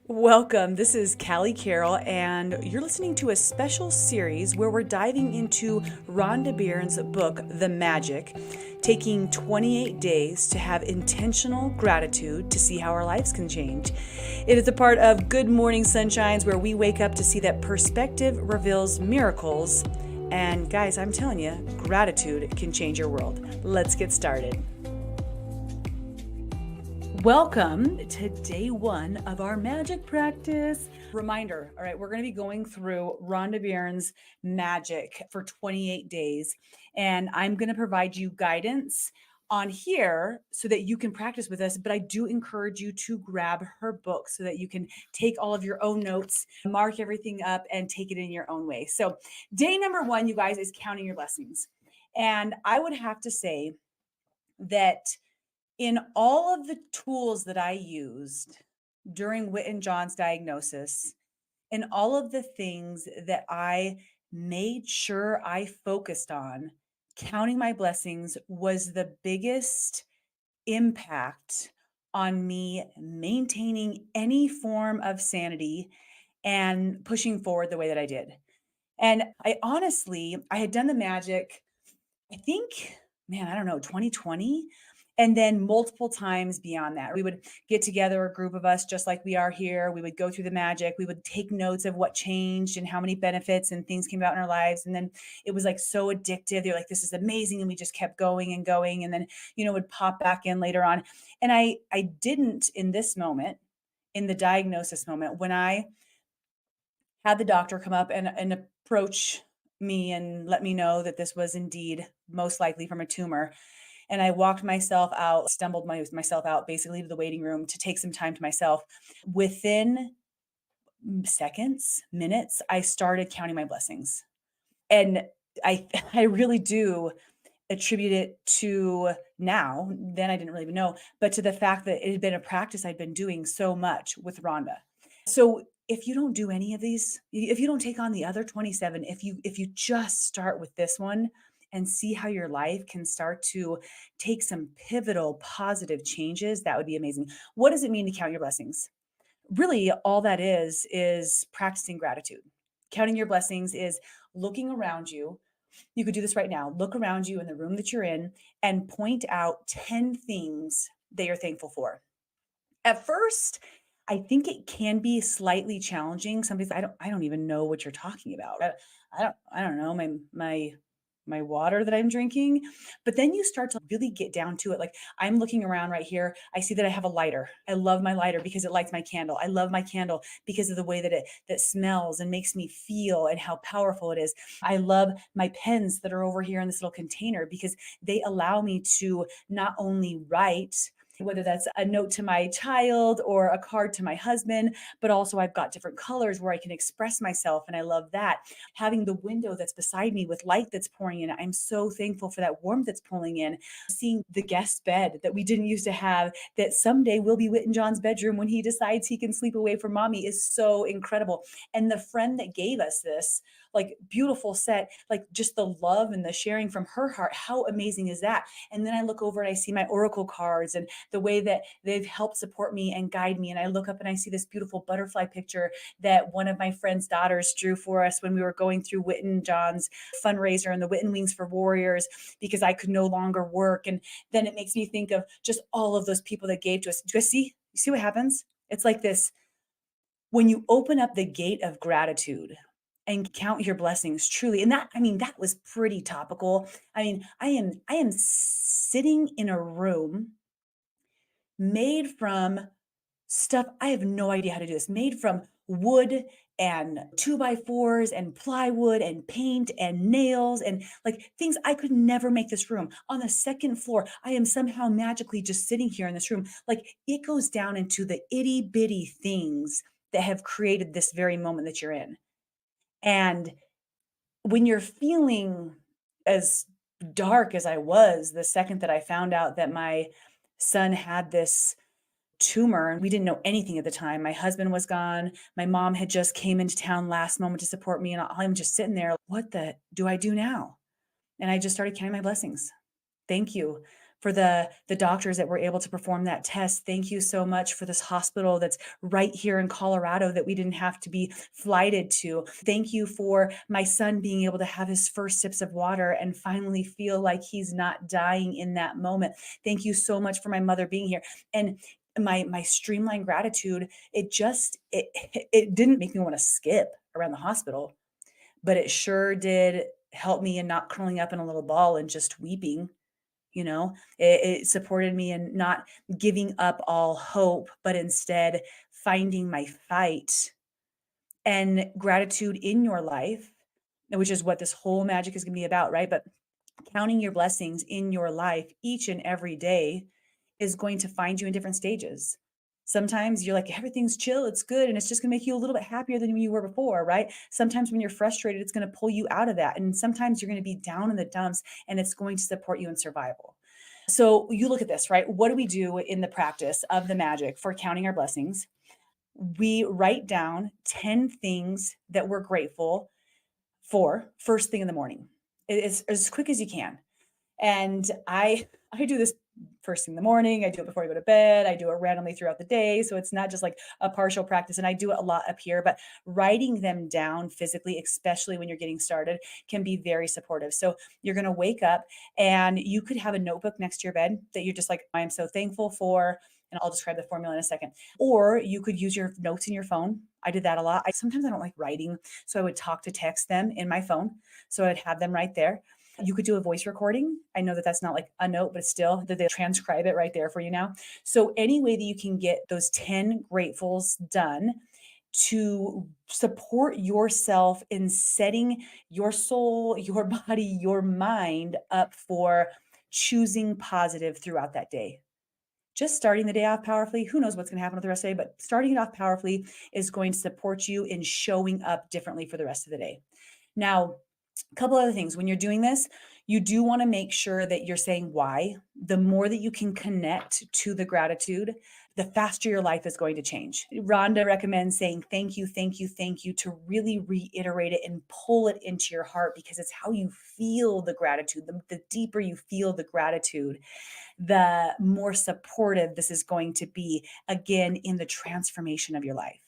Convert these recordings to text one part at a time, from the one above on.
Welcome. This is Callie Carroll, and you're listening to a special series where we're diving into Rhonda Byrne's book, The Magic, taking 28 days to have intentional gratitude to see how our lives can change. It is a part of Good Morning Sunshines where we wake up to see that perspective reveals miracles. And guys, I'm telling you, gratitude can change your world. Let's get started. Welcome to day one of our magic practice. Reminder, all right, we're going to be going through Rhonda Byrne's magic for 28 days, and I'm going to provide you guidance on here so that you can practice with us. But I do encourage you to grab her book so that you can take all of your own notes, mark everything up, and take it in your own way. So, day number one, you guys, is counting your blessings. And I would have to say that in all of the tools that I used during Whit and John's diagnosis, and all of the things that I made sure I focused on, counting my blessings was the biggest impact on me maintaining any form of sanity and pushing forward the way that I did. And I had done the magic, I think, man, I don't know, 2020. And then multiple times beyond that, we would get together, a group of us, just like we are here. We would go through the magic. We would take notes of what changed and how many benefits and things came about in our lives. And then it was like so addictive. They're like, this is amazing. And we just kept going and going. And then, would pop back in later on. And I didn't in this moment, in the diagnosis moment, when I had the doctor come up and approach me and let me know that this was indeed most likely from a tumor. And I walked myself out, myself out basically to the waiting room to take some time to myself. Within seconds, minutes, I started counting my blessings. And I I really do attribute it to now, then I didn't really even know, but to the fact that it had been a practice I'd been doing so much with Rhonda. So if you don't do any of these, if you don't take on the other 27, if you just start with this one and see how your life can start to take some pivotal positive changes, that would be amazing. What does it mean to count your blessings? Really, all that is practicing gratitude. Counting your blessings is looking around you. You could do this right now. Look around you in the room that you're in and point out 10 things that you're thankful for. At first, I think it can be slightly challenging. Some people, I don't even know what you're talking about. I don't know my water that I'm drinking. But then you start to really get down to it. Like, I'm looking around right here. I see that I have a lighter. I love my lighter because it lights my candle. I love my candle because of the way that it that smells and makes me feel and how powerful it is. I love my pens that are over here in this little container because they allow me to not only write, whether that's a note to my child or a card to my husband, but also I've got different colors where I can express myself. And I love that. Having the window that's beside me with light that's pouring in, I'm so thankful for that warmth that's pulling in. Seeing the guest bed that we didn't used to have, that someday will be Whit and John's bedroom when he decides he can sleep away from mommy, is so incredible. And the friend that gave us this, like, beautiful set, like, just the love and the sharing from her heart, how amazing is that? And then I look over and I see my oracle cards and the way that they've helped support me and guide me. And I look up and I see this beautiful butterfly picture that one of my friend's daughters drew for us when we were going through Whit and John's fundraiser and the Whit and Wings for Warriors, because I could no longer work. And then it makes me think of just all of those people that gave to us. Do you see? You see what happens? It's like this: when you open up the gate of gratitude and count your blessings truly. And that, I mean, that was pretty topical. I mean, I am sitting in a room made from stuff. I have no idea how to do this. Made from wood and two by fours and plywood and paint and nails and like things I could never make this room. On the second floor, I am somehow magically just sitting here in this room. Like, it goes down into the itty bitty things that have created this very moment that you're in. And when you're feeling as dark as I was the second that I found out that my son had this tumor, and we didn't know anything at the time. My husband was gone. My mom had just came into town last moment to support me, and I'm just sitting there, what the do I do now? And I just started counting my blessings. Thank you For the doctors that were able to perform that test. Thank you so much for this hospital that's right here in Colorado that we didn't have to be flighted to. Thank you for my son being able to have his first sips of water and finally feel like he's not dying in that moment. Thank you so much for my mother being here. And my streamlined gratitude, it didn't make me want to skip around the hospital, but it sure did help me in not curling up in a little ball and just weeping. It supported me in not giving up all hope, but instead finding my fight and gratitude in your life, which is what this whole magic is going to be about, right? But counting your blessings in your life each and every day is going to find you in different stages. Sometimes you're like, everything's chill, it's good, and it's just gonna make you a little bit happier than you were before, right? Sometimes when you're frustrated, it's gonna pull you out of that. And sometimes you're gonna be down in the dumps and it's going to support you in survival. So you look at this, right? What do we do in the practice of the magic for counting our blessings? We write down 10 things that we're grateful for first thing in the morning. It's as quick as you can. And I do this first thing in the morning, I do it before I go to bed, I do it randomly throughout the day, so it's not just like a partial practice, and I do it a lot up here, but writing them down physically, especially when you're getting started, can be very supportive. So you're gonna wake up and you could have a notebook next to your bed that you're just like, "I am so thankful for," and I'll describe the formula in a second. Or you could use your notes in your phone. I did that a lot. Sometimes I don't like writing, so I would talk to text them in my phone, so I'd have them right there. You could do a voice recording. I know that that's not like a note, but still that they transcribe it right there for you now. So any way that you can get those 10 gratefuls done to support yourself in setting your soul, your body, your mind up for choosing positive throughout that day. Just starting the day off powerfully, who knows what's going to happen with the rest of the day, but starting it off powerfully is going to support you in showing up differently for the rest of the day. Now, a couple other things. When you're doing this, you do want to make sure that you're saying why. The more that you can connect to the gratitude, the faster your life is going to change. Rhonda recommends saying thank you, thank you, thank you to really reiterate it and pull it into your heart because it's how you feel the gratitude. The deeper you feel the gratitude, the more supportive this is going to be again in the transformation of your life.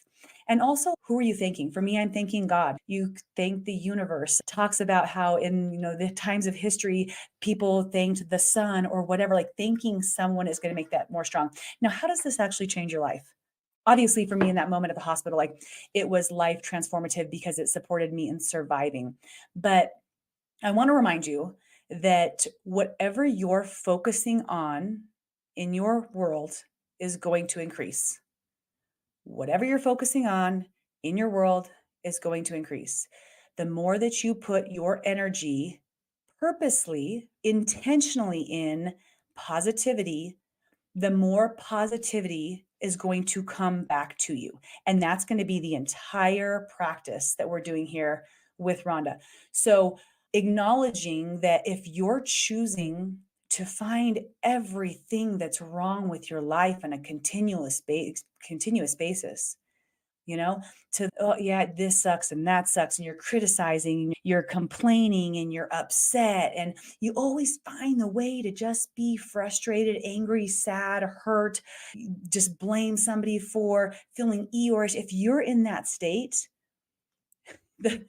And also, who are you thanking? For me, I'm thanking God. You thank the universe. It talks about how in the times of history, people thanked the sun or whatever. Like thanking someone is going to make that more strong. Now, how does this actually change your life? Obviously, for me in that moment at the hospital, like it was life transformative because it supported me in surviving. But I want to remind you that whatever you're focusing on in your world is going to increase. Whatever you're focusing on in your world is going to increase. The more that you put your energy purposely, intentionally in positivity, the more positivity is going to come back to you. And that's going to be the entire practice that we're doing here with Rhonda. So, acknowledging that if you're choosing to find everything that's wrong with your life on a continuous basis, you know, to, oh, yeah, this sucks and that sucks. And you're criticizing, you're complaining, and you're upset. And you always find the way to just be frustrated, angry, sad, hurt, just blame somebody for feeling Eeyore. If you're in that state, the,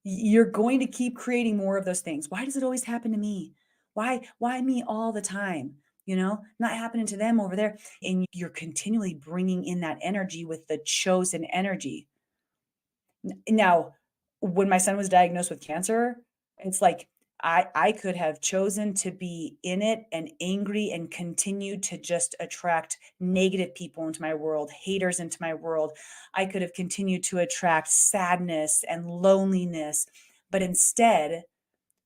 you're going to keep creating more of those things. Why does it always happen to me? Why me all the time? Not happening to them over there. And you're continually bringing in that energy with the chosen energy. Now, when my son was diagnosed with cancer, it's like I could have chosen to be in it and angry and continue to just attract negative people into my world, haters into my world. I could have continued to attract sadness and loneliness, but instead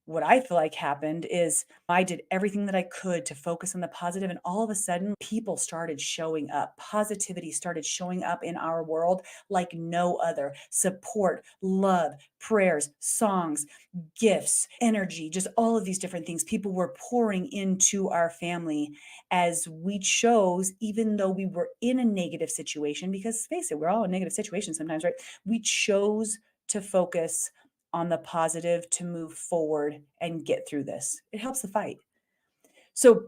what I feel like happened is I did everything that I could to focus on the positive, and all of a sudden, people started showing up. Positivity started showing up in our world like no other. Support, love, prayers, songs, gifts, energy, just all of these different things. People were pouring into our family as we chose, even though we were in a negative situation, because face it, we're all in negative situations sometimes, right? We chose to focus on the positive to move forward and get through this. It helps the fight. So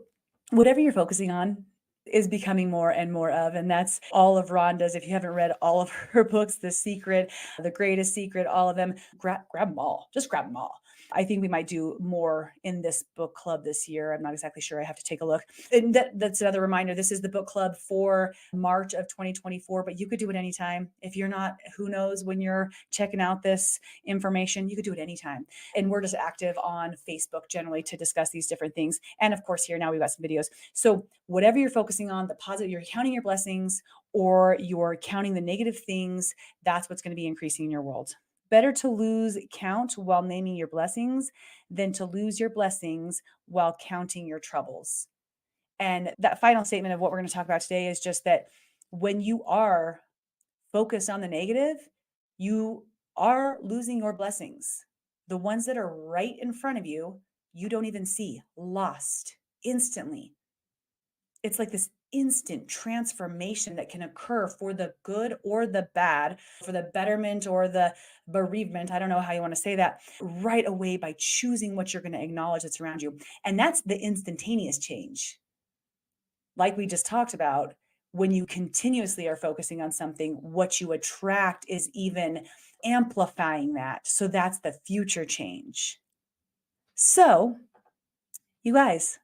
whatever you're focusing on is becoming more and more of. And that's all of Rhonda's. If you haven't read all of her books, The Secret, The Greatest Secret, all of them, grab them all. Just grab them all. I think we might do more in this book club this year. I'm not exactly sure. I have to take a look. And that's another reminder. This is the book club for March of 2024, but you could do it anytime. If you're not, who knows when you're checking out this information, you could do it anytime. And we're just active on Facebook generally to discuss these different things. And of course, here now we've got some videos. So whatever you're focusing on, the positive, you're counting your blessings or you're counting the negative things, that's what's going to be increasing in your world. Better to lose count while naming your blessings than to lose your blessings while counting your troubles. And that final statement of what we're going to talk about today is just that when you are focused on the negative, you are losing your blessings. The ones that are right in front of you, you don't even see, lost instantly. It's like this instant transformation that can occur for the good or the bad, for the betterment or the bereavement. I don't know how you want to say that, right away by choosing what you're going to acknowledge that's around you. And that's the instantaneous change. Like we just talked about, when you continuously are focusing on something, what you attract is even amplifying that. So that's the future change. So, you guys,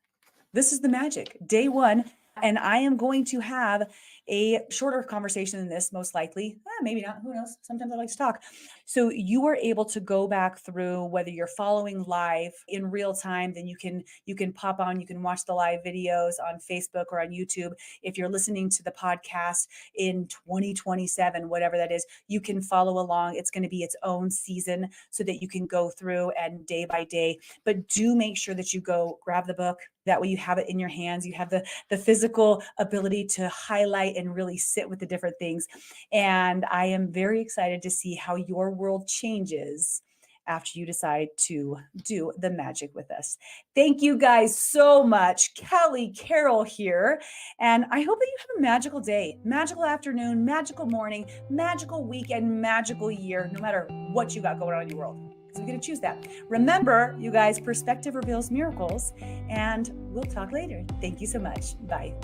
this is the magic. Day one. And I am going to have a shorter conversation than this, most likely. Maybe not. Who knows? Sometimes I like to talk. So you are able to go back through, whether you're following live in real time, then you can pop on, you can watch the live videos on Facebook or on YouTube. If you're listening to the podcast in 2027, whatever that is, you can follow along. It's going to be its own season so that you can go through and day by day. But do make sure that you go grab the book. That way you have it in your hands. You have the physical ability to highlight and really sit with the different things. And I am very excited to see how your world changes after you decide to do the magic with us. Thank you guys so much. Kelly Carroll here. And I hope that you have a magical day, magical afternoon, magical morning, magical weekend, magical year, no matter what you got going on in your world. So we get to choose that. Remember, you guys, perspective reveals miracles, and we'll talk later. Thank you so much. Bye.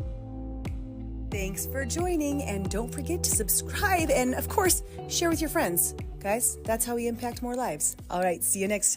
Thanks for joining, and don't forget to subscribe and, of course, share with your friends. Guys, that's how we impact more lives. All right, see you next time.